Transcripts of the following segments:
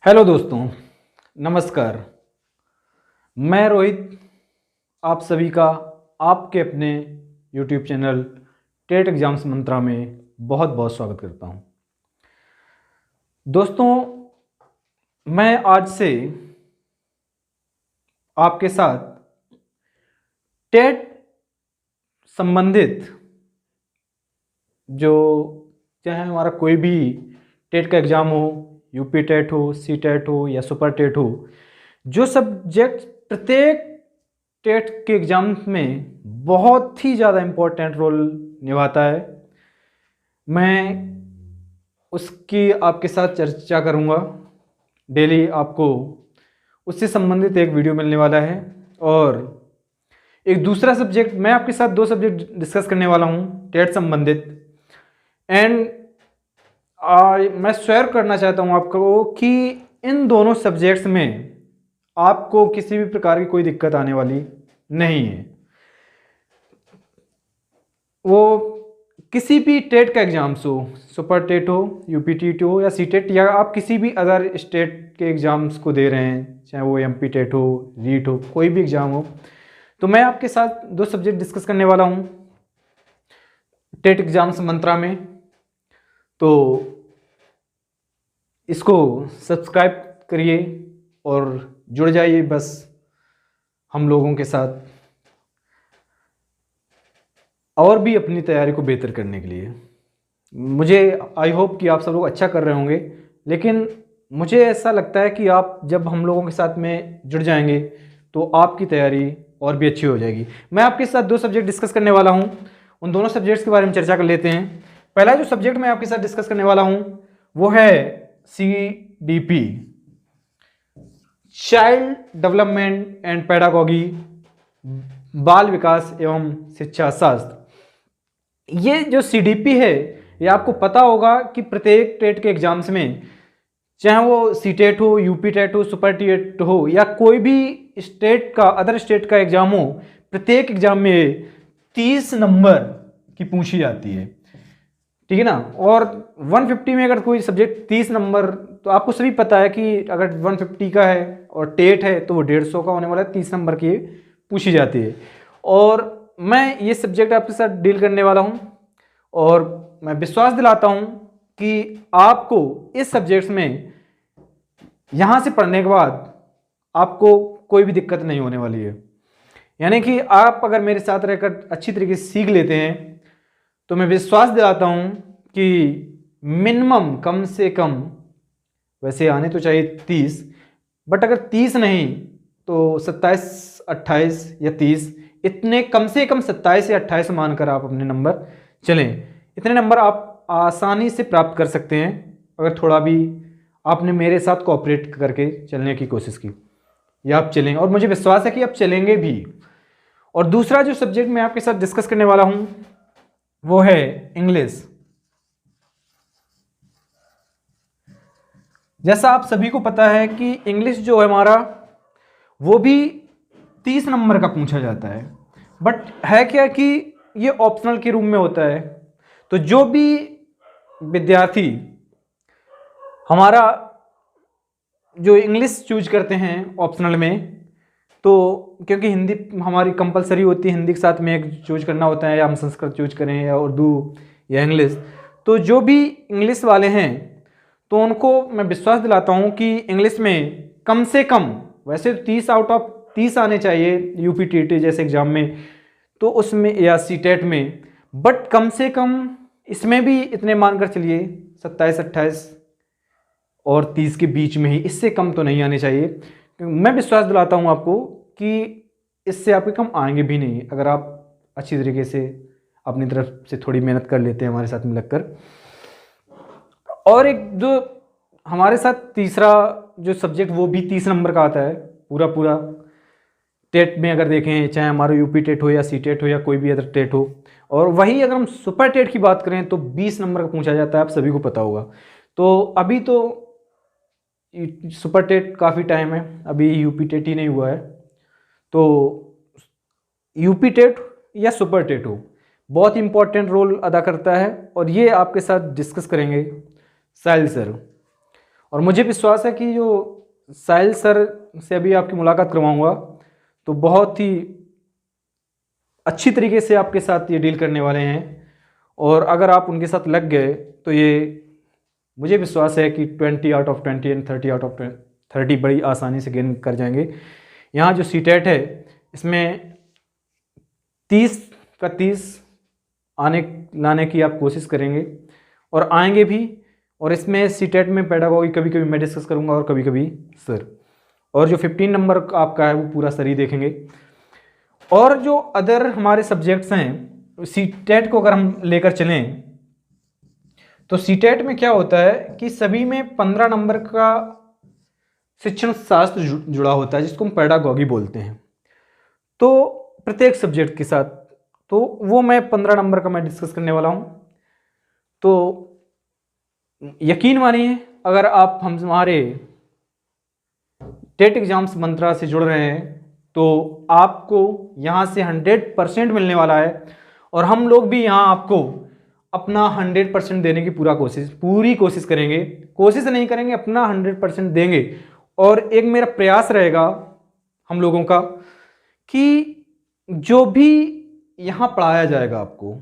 Hello दोस्तों, नमस्कार। मैं रोहित आप सभी का आपके अपने यूट्यूब चैनल टेट एग्जाम्स मंत्रा में बहुत बहुत स्वागत करता हूं। दोस्तों, मैं आज से आपके साथ टेट संबंधित जो चाहे हमारा कोई भी टेट का एग्ज़ाम हो, यूपी टेट हो, सी टेट हो या सुपर टेट हो, जो सब्जेक्ट प्रत्येक टेट के एग्ज़ाम में बहुत ही ज़्यादा इम्पोर्टेंट रोल निभाता है, मैं उसकी आपके साथ चर्चा करूँगा। डेली आपको उससे संबंधित एक वीडियो मिलने वाला है और एक दूसरा सब्जेक्ट मैं आपके साथ दो सब्जेक्ट डिस्कस करने वाला हूँ टेट संबंधित। एंड मैं शेयर करना चाहता हूँ आपको कि इन दोनों सब्जेक्ट्स में आपको किसी भी प्रकार की कोई दिक्कत आने वाली नहीं है। वो किसी भी टेट का एग्ज़ाम्स हो, सुपर टेट हो, यूपी टेट हो या सी टेट, या आप किसी भी अदर स्टेट के एग्ज़ाम्स को दे रहे हैं, चाहे वो एमपी टेट हो, रीट हो, कोई भी एग्ज़ाम हो, तो मैं आपके साथ दो सब्जेक्ट डिस्कस करने वाला हूँ टेट एग्ज़ाम्स मंत्रा में। तो इसको सब्सक्राइब करिए और जुड़ जाइए बस हम लोगों के साथ और भी अपनी तैयारी को बेहतर करने के लिए। मुझे आई होप कि आप सब लोग अच्छा कर रहे होंगे, लेकिन मुझे ऐसा लगता है कि आप जब हम लोगों के साथ में जुड़ जाएंगे तो आपकी तैयारी और भी अच्छी हो जाएगी। मैं आपके साथ दो सब्जेक्ट डिस्कस करने वाला हूं, उन दोनों सब्जेक्ट्स के बारे में चर्चा कर लेते हैं। पहला जो सब्जेक्ट मैं आपके साथ डिस्कस करने वाला हूं वो है CDP, child development and pedagogy, बाल विकास एवं शिक्षा शास्त्र। ये जो CDP है, ये आपको पता होगा कि प्रत्येक टेट के एग्जाम्स में, चाहे वो सी टेट हो, यूपी टेट हो, सुपर टेट हो या कोई भी स्टेट का अदर स्टेट का एग्जाम हो, प्रत्येक एग्जाम में 30 नंबर की पूछी जाती है, ठीक है ना। और 150 में अगर कोई सब्जेक्ट 30 नंबर, तो आपको सभी पता है कि अगर 150 का है और टेट है तो वो 150 का होने वाला है, 30 नंबर की पूछी जाती है। और मैं ये सब्जेक्ट आपके साथ डील करने वाला हूँ और मैं विश्वास दिलाता हूँ कि आपको इस सब्जेक्ट्स में यहाँ से पढ़ने के बाद आपको कोई भी दिक्कत नहीं होने वाली है। यानी कि आप अगर मेरे साथ रहकर अच्छी तरीके से सीख लेते हैं तो मैं विश्वास दिलाता हूँ कि मिनिमम कम से कम, वैसे आने तो चाहिए 30, बट अगर 30 नहीं तो 27, 28 या 30, इतने कम से कम 27 या 28 मानकर आप अपने नंबर चलें। इतने नंबर आप आसानी से प्राप्त कर सकते हैं अगर थोड़ा भी आपने मेरे साथ कोऑपरेट करके चलने की कोशिश की, या आप चलेंगे, और मुझे विश्वास है कि आप चलेंगे भी। और दूसरा जो सब्जेक्ट मैं आपके साथ डिस्कस करने वाला हूं वो है इंग्लिश। जैसा आप सभी को पता है कि इंग्लिश जो है हमारा, वो भी 30 नंबर का पूछा जाता है, बट है क्या कि ये ऑप्शनल के रूप में होता है। तो जो भी विद्यार्थी हमारा जो इंग्लिश चूज करते हैं ऑप्शनल में, तो क्योंकि हिंदी हमारी कंपलसरी होती है, हिंदी के साथ में एक चूज करना होता है, या हम संस्कृत चूज करें या उर्दू या इंग्लिश, तो जो भी इंग्लिश वाले हैं तो उनको मैं विश्वास दिलाता हूं कि इंग्लिश में कम से कम, वैसे 30 आउट ऑफ 30 आने चाहिए यूपी टीटी जैसे एग्जाम में, तो उसमें या सी टेट में, बट कम से कम इसमें भी इतने मानकर चलिए 27, 28 और 30 के बीच में ही, इससे कम तो नहीं आने चाहिए। मैं विश्वास दिलाता हूं आपको कि इससे आपके कम आएंगे भी नहीं अगर आप अच्छी तरीके से अपनी तरफ से थोड़ी मेहनत कर लेते हैं हमारे साथ में लगकर। और एक जो हमारे साथ तीसरा जो सब्जेक्ट, वो भी 30 नंबर का आता है पूरा पूरा टेट में अगर देखें, चाहे हमारा यूपी टेट हो या सी टेट हो या कोई भी अदर टेट हो। और वही अगर हम सुपर टेट की बात करें तो 20 नंबर का पूछा जाता है, आप सभी को पता होगा। तो अभी तो सुपर टेट काफ़ी टाइम है, अभी यूपी टेट ही नहीं हुआ है। तो यूपी टेट या सुपर टेट हो, बहुत इंपॉर्टेंट रोल अदा करता है, और ये आपके साथ डिस्कस करेंगे साहिल सर। और मुझे विश्वास है कि जो साहिल सर से अभी आपकी मुलाकात करवाऊंगा तो बहुत ही अच्छी तरीके से आपके साथ ये डील करने वाले हैं, और अगर आप उनके साथ लग गए तो ये मुझे विश्वास है कि 20 out of 20 and 30 out of 30 बड़ी आसानी से गेन कर जाएंगे। यहाँ जो सीटेट है इसमें 30 का 30 लाने की आप कोशिश करेंगे और आएंगे भी। और इसमें सीटेट में पेडागोगी कभी कभी मैं डिस्कस करूँगा और कभी कभी सर, और जो 15 नंबर आपका है वो पूरा सर ही देखेंगे। और जो अदर हमारे सब्जेक्ट्स हैं सीटेट को अगर हम लेकर चलें तो सीटेट में क्या होता है कि सभी में 15 नंबर का शिक्षण शास्त्र जुड़ा होता है जिसको हम पेडागोगी बोलते हैं, तो प्रत्येक सब्जेक्ट के साथ, तो वो मैं 15 नंबर का मैं डिस्कस करने वाला हूँ। तो यकीन मानिए अगर आप हमारे टेट एग्जाम्स मंत्रा से जुड़ रहे हैं तो आपको यहाँ से 100% मिलने वाला है, और हम लोग भी यहाँ आपको अपना 100% देने की पूरी कोशिश करेंगे। कोशिश नहीं करेंगे, अपना 100% देंगे। और एक मेरा प्रयास रहेगा हम लोगों का कि जो भी यहाँ पढ़ाया जाएगा आपको,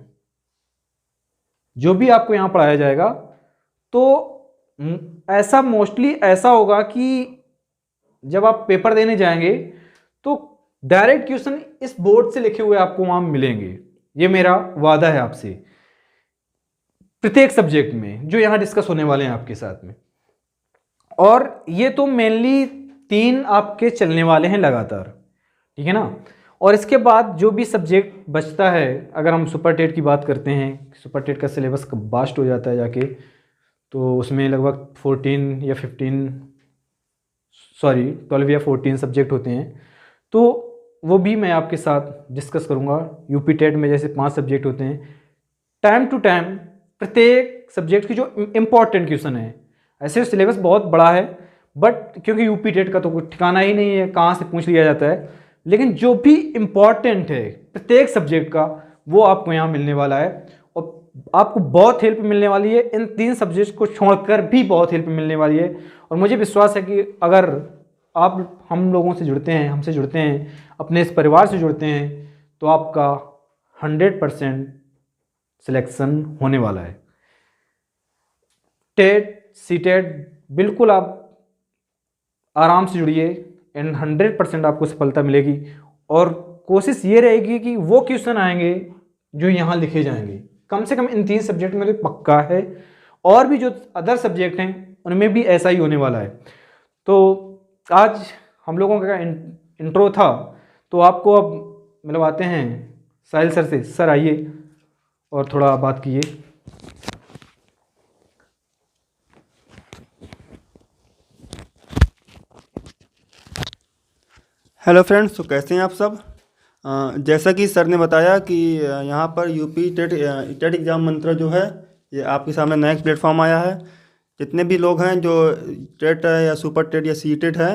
जो भी आपको यहाँ पढ़ाया जाएगा तो ऐसा मोस्टली ऐसा होगा कि जब आप पेपर देने जाएंगे तो डायरेक्ट क्वेश्चन इस बोर्ड से लिखे हुए आपको वहाँ मिलेंगे। ये मेरा वादा है आपसे, प्रत्येक सब्जेक्ट में जो यहाँ डिस्कस होने वाले हैं आपके साथ में। और ये तो मेनली 3 आपके चलने वाले हैं लगातार, ठीक है ना। और इसके बाद जो भी सब्जेक्ट बचता है, अगर हम सुपर टेट की बात करते हैं, सुपर टेट का सिलेबस बास्ट हो जाता है जाके, तो उसमें लगभग 12 या 14 सब्जेक्ट होते हैं, तो वो भी मैं आपके साथ डिस्कस करूँगा। यूपी टेट में जैसे 5 सब्जेक्ट होते हैं, टाइम टू टाइम प्रत्येक सब्जेक्ट की जो इम्पॉर्टेंट क्वेश्चन है, ऐसे सिलेबस बहुत बड़ा है बट क्योंकि यूपी टेट का तो कोई ठिकाना ही नहीं है कहाँ से पूछ लिया जाता है, लेकिन जो भी इम्पॉर्टेंट है प्रत्येक सब्जेक्ट का वो आपको यहाँ मिलने वाला है। और आपको बहुत हेल्प मिलने वाली है, इन 3 सब्जेक्ट को छोड़कर भी बहुत हेल्प मिलने वाली है। और मुझे विश्वास है कि अगर आप हम लोगों से जुड़ते हैं, हमसे जुड़ते हैं, अपने इस परिवार से जुड़ते हैं, तो आपका 100% सिलेक्शन होने वाला है। टेट सीटेट बिल्कुल आप आराम से जुड़िए एंड 100% आपको सफलता मिलेगी। और कोशिश ये रहेगी कि वो क्वेश्चन आएंगे जो यहाँ लिखे जाएंगे, कम से कम इन 3 सब्जेक्ट में तो पक्का है, और भी जो अदर सब्जेक्ट हैं उनमें भी ऐसा ही होने वाला है। तो आज हम लोगों का इंट्रो था, तो आपको अब मिलवाते हैं साहिल सर से। सर आइए और थोड़ा बात कीजिए। हेलो फ्रेंड्स, तो कैसे हैं आप सब। जैसा कि सर ने बताया कि यहाँ पर यूपी टेट एग्ज़ाम मंत्रा जो है ये आपके सामने नया प्लेटफॉर्म आया है। जितने भी लोग हैं जो टेट है या सुपर टेट या सी टेट है,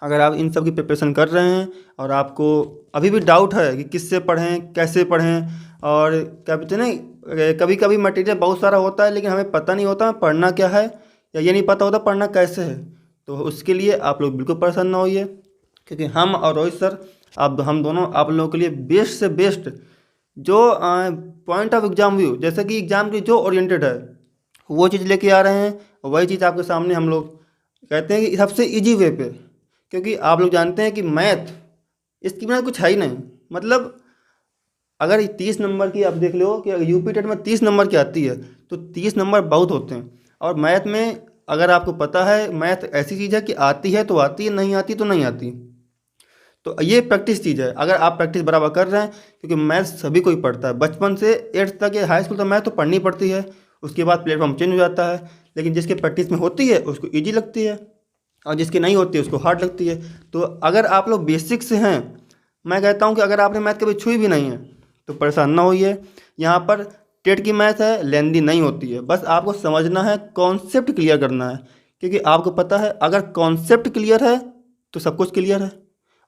अगर आप इन सब की प्रिपरेशन कर रहे हैं और आपको अभी भी डाउट है कि किससे पढ़ें, कैसे पढ़ें, और क्या कहते हैं ना, कभी कभी मटेरियल बहुत सारा होता है लेकिन हमें पता नहीं होता पढ़ना क्या है, या ये नहीं पता होता पढ़ना कैसे है। तो उसके लिए आप लोग बिल्कुल परेशान ना होइए, क्योंकि हम और रोहित सर हम दोनों आप लोगों के लिए बेस्ट से बेस्ट जो पॉइंट ऑफ एग्ज़ाम व्यू, जैसे कि एग्ज़ाम की जो ओरिएंटेड है वो चीज़ लेके आ रहे हैं। वही चीज़ आपके सामने हम लोग कहते हैं कि सबसे इजी वे पे, क्योंकि आप लोग जानते हैं कि मैथ इसकी बिना कुछ है ही नहीं। मतलब अगर 30 नंबर की आप देख लो कि यूपी टेट में 30 नंबर की आती है तो 30 नंबर बहुत होते हैं। और मैथ में अगर आपको पता है, मैथ ऐसी चीज़ है कि आती है तो आती है, नहीं आती तो नहीं आती। तो ये प्रैक्टिस चीज़ है, अगर आप प्रैक्टिस बराबर कर रहे हैं, क्योंकि मैथ सभी कोई पढ़ता है, बचपन से 8th तक या हाई स्कूल तक मैथ तो पढ़नी पड़ती है, उसके बाद प्लेटफॉर्म चेंज हो जाता है। लेकिन जिसके प्रैक्टिस में होती है उसको ईजी लगती है, और जिसकी नहीं होती है उसको हार्ड लगती है। तो अगर आप लोग बेसिक से हैं, मैं कहता हूँ कि अगर आपने मैथ कभी छुई भी नहीं है तो परेशान ना होइए। यहाँ पर टेट की मैथ है, लेंदी नहीं होती है, बस आपको समझना है, कॉन्सेप्ट क्लियर करना है। क्योंकि आपको पता है अगर कॉन्सेप्ट क्लियर है तो सब कुछ क्लियर है,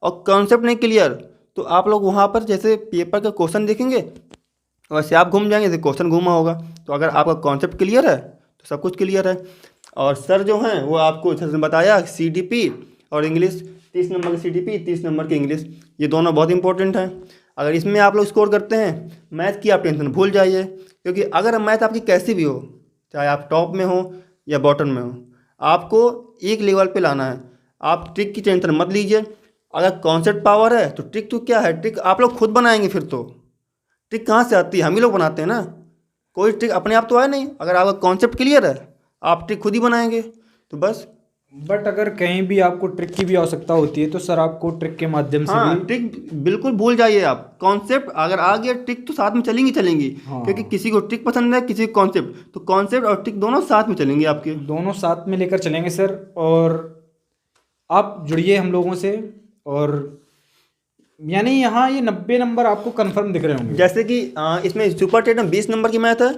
और कॉन्सेप्ट नहीं क्लियर तो आप लोग वहाँ पर जैसे पेपर का क्वेश्चन देखेंगे वैसे आप घूम जाएंगे, जैसे क्वेश्चन घूमा होगा। तो अगर आपका कॉन्सेप्ट क्लियर है तो सब कुछ क्लियर है। और सर जो हैं वो आपको सर ने बताया CDP और इंग्लिश, 30 नंबर की CDP, 30 नंबर की इंग्लिश, ये दोनों बहुत इंपॉर्टेंट हैं। अगर इसमें आप लोग स्कोर करते हैं, मैथ की आप टेंशन भूल जाइए, क्योंकि अगर मैथ आपकी कैसी भी हो, चाहे आप टॉप में हो या बॉटम में हो, आपको एक लेवल पे लाना है। आप ट्रिक की टेंशन मत लीजिए। अगर कॉन्सेप्ट पावर है तो ट्रिक तो क्या है, ट्रिक आप लोग खुद बनाएंगे। फिर तो ट्रिक कहाँ से आती है, हम ही लोग बनाते हैं ना, कोई ट्रिक अपने आप तो आया नहीं। अगर आपका कॉन्सेप्ट क्लियर है, आप ट्रिक खुद ही बनाएंगे, तो बस। बट अगर कहीं भी आपको ट्रिक की भी आवश्यकता होती है तो सर आपको ट्रिक के माध्यम से हाँ, भी। ट्रिक बिल्कुल भूल जाइए आप, कॉन्सेप्ट अगर आ गया ट्रिक तो साथ में चलेंगी चलेंगी। हाँ, क्योंकि किसी को ट्रिक पसंद है, किसी को कॉन्सेप्ट, तो कॉन्सेप्ट और ट्रिक दोनों साथ में चलेंगे आपके। दोनों साथ में लेकर चलेंगे सर। और आप जुड़िए हम लोगों से। और यानी यहाँ ये 90 नंबर आपको कंफर्म दिख रहे होंगे। जैसे कि इसमें सुपर टेट में 20 नंबर की मैथ है,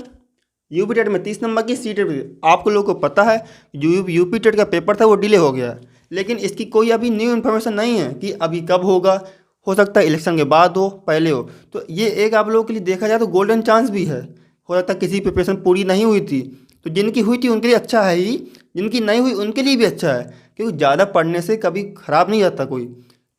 यूपी टेट में 30 नंबर की, सी टेट आपको लोगों को पता है यूपी टेट का पेपर था वो डिले हो गया, लेकिन इसकी कोई अभी न्यू इन्फॉर्मेशन नहीं है कि अभी कब होगा। हो सकता है इलेक्शन के बाद हो, पहले हो। तो ये एक आप लोगों के लिए देखा जाए तो गोल्डन चांस भी है। हो सकता है किसी प्रिपरेशन पूरी नहीं हुई थी, तो जिनकी हुई थी उनके लिए अच्छा है ही, जिनकी नहीं हुई उनके लिए भी अच्छा है, क्योंकि ज़्यादा पढ़ने से कभी ख़राब नहीं जाता कोई।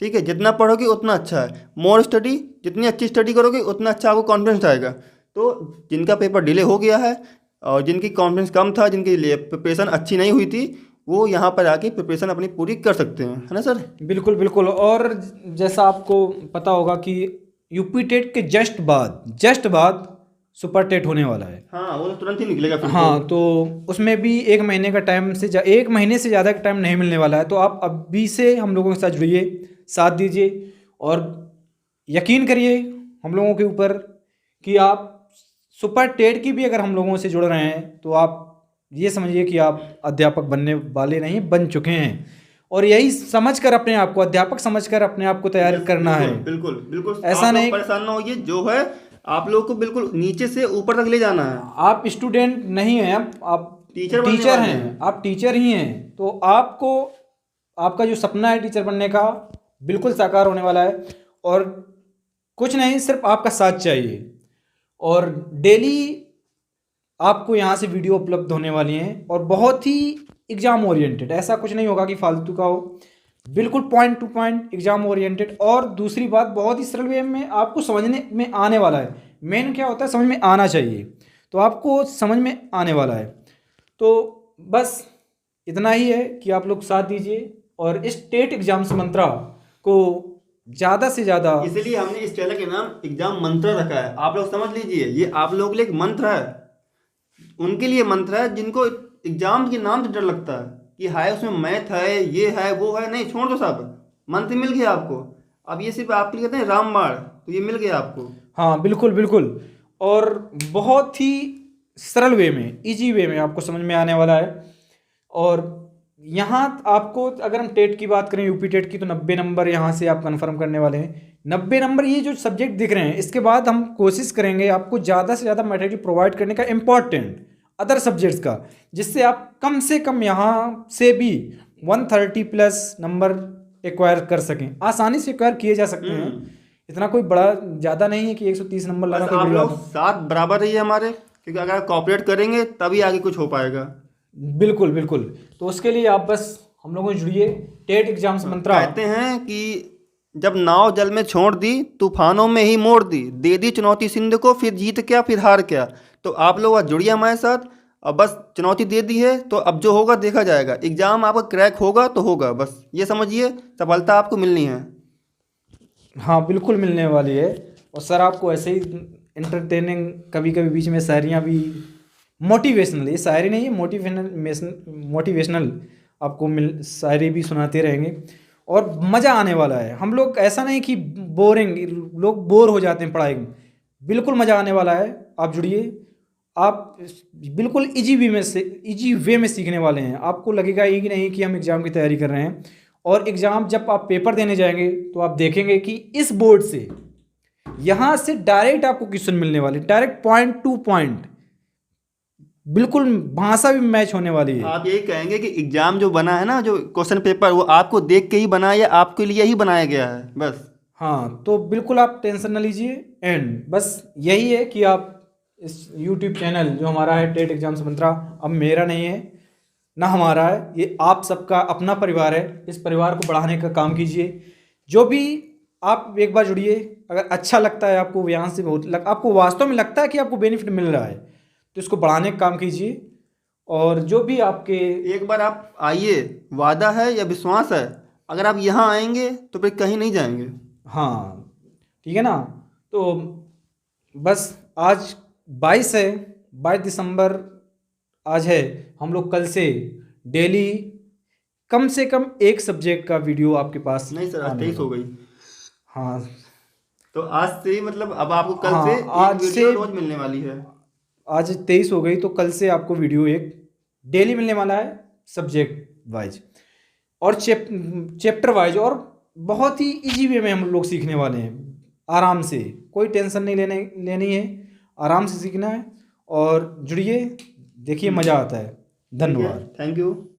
ठीक है, जितना पढ़ोगे उतना अच्छा है। मोर स्टडी, जितनी अच्छी स्टडी करोगे उतना अच्छा आपको कॉन्फिडेंस आएगा। तो जिनका पेपर डिले हो गया है और जिनकी कॉन्फिडेंस कम था, जिनके लिए प्रिपरेशन अच्छी नहीं हुई थी, वो यहाँ पर आके प्रिपरेशन अपनी पूरी कर सकते हैं, है ना सर। बिल्कुल बिल्कुल। और जैसा आपको पता होगा कि यूपी टेट के जस्ट बाद सुपर टेट होने वाला है। हाँ, वो तो तुरंत ही निकलेगा फिर। हाँ, तो उसमें भी 1 महीने का टाइम से 1 महीने से ज़्यादा का टाइम नहीं मिलने वाला है। तो आप अभी से हम लोगों के साथ जुड़िए, साथ दीजिए और यकीन करिए हम लोगों के ऊपर कि आप सुपर टेट की भी अगर हम लोगों से जुड़ रहे हैं तो आप ये समझिए कि आप अध्यापक बनने वाले नहीं, बन चुके हैं। और यही समझकर अपने आप को अध्यापक समझकर अपने आप को तैयार करना है। बिल्कुल बिल्कुल, ऐसा आप लोग नहीं परेशान ना होइए, जो है आप लोग को बिल्कुल नीचे से ऊपर तक ले जाना है। आप स्टूडेंट नहीं हैं, आप टीचर बनने टीचर वाले हैं, आप टीचर ही हैं। तो आपको आपका जो सपना है टीचर बनने का बिल्कुल साकार होने वाला है। और कुछ नहीं, सिर्फ आपका साथ चाहिए। और डेली आपको यहाँ से वीडियो उपलब्ध होने वाली हैं और बहुत ही एग्ज़ाम ओरिएंटेड, ऐसा कुछ नहीं होगा कि फालतू का हो, बिल्कुल point two point exam oriented. और दूसरी बात, बहुत ही सरल वे में आपको समझने में आने वाला है। मेन क्या होता है, समझ में आना चाहिए, तो आपको समझ में आने वाला है। तो बस इतना ही है कि आप लोग साथ दीजिए और इस टेट एग्जाम्स मंत्रा को ज़्यादा से ज़्यादा। इसलिए हमने इस चैनल के नाम एग्जाम मंत्र रखा है। आप लोग समझ लीजिए, ये आप लोगों के लिए एक मंत्र है, उनके लिए मंत्र है जिनको एग्जाम के नाम से डर लगता है कि हाय उसमें मैथ है, ये है, वो है। नहीं, छोड़ दो साहब, मंत्र मिल गया आपको। अब ये सिर्फ आपके लिए कहते हैं रामबाण, तो ये मिल गया आपको। हाँ बिल्कुल बिल्कुल। और बहुत ही सरल वे में, इजी वे में आपको समझ में आने वाला है। और यहाँ आपको अगर हम टेट की बात करें, यूपी टेट की, तो 90 नंबर यहाँ से आप कंफर्म करने वाले हैं। 90 नंबर ये जो सब्जेक्ट दिख रहे हैं, इसके बाद हम कोशिश करेंगे आपको ज़्यादा से ज़्यादा मटेरियल प्रोवाइड करने का, इम्पॉर्टेंट अदर सब्जेक्ट्स का, जिससे आप कम से कम यहाँ से भी 130 प्लस नंबर एक्वायर कर सकें। आसानी से एक्वायर किए जा सकते हैं, इतना कोई बड़ा ज़्यादा नहीं है कि 130 नंबर लाना कोई आप बड़ी बात लोग है। साथ बराबर रहिए हमारे, क्योंकि अगर आप कॉपरेट करेंगे तभी आगे कुछ हो पाएगा। बिल्कुल बिल्कुल। तो उसके लिए आप बस हम लोगों से जुड़िए। टेट एग्जाम्स मंत्रा कहते हैं कि जब नाव जल में छोड़ दी, तूफानों में ही मोड़ दी, दे दी चुनौती सिंध को, फिर जीत क्या फिर हार क्या। तो आप लोग आज जुड़िए हमारे साथ, और बस चुनौती दे दी है तो अब जो होगा देखा जाएगा। एग्जाम आपका क्रैक होगा तो होगा, बस ये समझिए, सफलता आपको मिलनी है। हाँ बिल्कुल मिलने वाली है। और सर आपको ऐसे ही इंटरटेनिंग, कभी कभी बीच में शायरियाँ भी, मोटिवेशनल, ये शायरी नहीं है, मोटिवेशनल आपको शायरी भी सुनाते रहेंगे और मज़ा आने वाला है। हम लोग ऐसा नहीं कि बोरिंग, लोग बोर हो जाते हैं पढ़ाई में, बिल्कुल मज़ा आने वाला है। आप जुड़िए, आप बिल्कुल इजी वे में सीखने वाले हैं। आपको लगेगा ही नहीं कि हम एग्ज़ाम की तैयारी कर रहे हैं। और एग्ज़ाम जब आप पेपर देने जाएंगे तो आप देखेंगे कि इस बोर्ड से, यहाँ से डायरेक्ट आपको क्वेश्चन मिलने वाले, डायरेक्ट पॉइंट टू पॉइंट, बिल्कुल भाषा भी मैच होने वाली है। आप यही कहेंगे कि एग्जाम जो बना है ना, जो क्वेश्चन पेपर, वो आपको देख के ही बना है या आपके लिए ही बनाया गया है, बस। हाँ, तो बिल्कुल आप टेंशन ना लीजिए। एंड बस यही है कि आप इस यूट्यूब चैनल जो हमारा है टेट एग्जाम्स मंत्रा, अब मेरा नहीं है, ना हमारा है, ये आप सबका अपना परिवार है। इस परिवार को बढ़ाने का काम कीजिए। जो भी आप एक बार जुड़िए, अगर अच्छा लगता है आपको, यहाँ से आपको वास्तव में लगता है कि आपको बेनिफिट मिल रहा है, तो इसको बढ़ाने का काम कीजिए। और जो भी आपके एक बार आप आइए, वादा है या विश्वास है, अगर आप यहाँ आएंगे तो फिर कहीं नहीं जाएंगे। हाँ ठीक है ना। तो बस आज 22 है, 22 दिसंबर आज है। हम लोग कल से डेली कम से कम एक सब्जेक्ट का वीडियो आपके पास नहीं सर, आज आने 23 हो वाला। गई। हाँ तो आज से ही मतलब अब आपको कल से हाँ, एक आज वीडियो से रोज मिलने वाली है। आज 23 हो गई, तो कल से आपको वीडियो एक डेली मिलने वाला है, सब्जेक्ट वाइज और चैप्टर वाइज, और बहुत ही इजी वे में हम लोग सीखने वाले हैं। आराम से, कोई टेंशन नहीं लेनी है, आराम से सीखना है। और जुड़िए, देखिए मज़ा आता है। ठीक है, धन्यवाद। Thank you.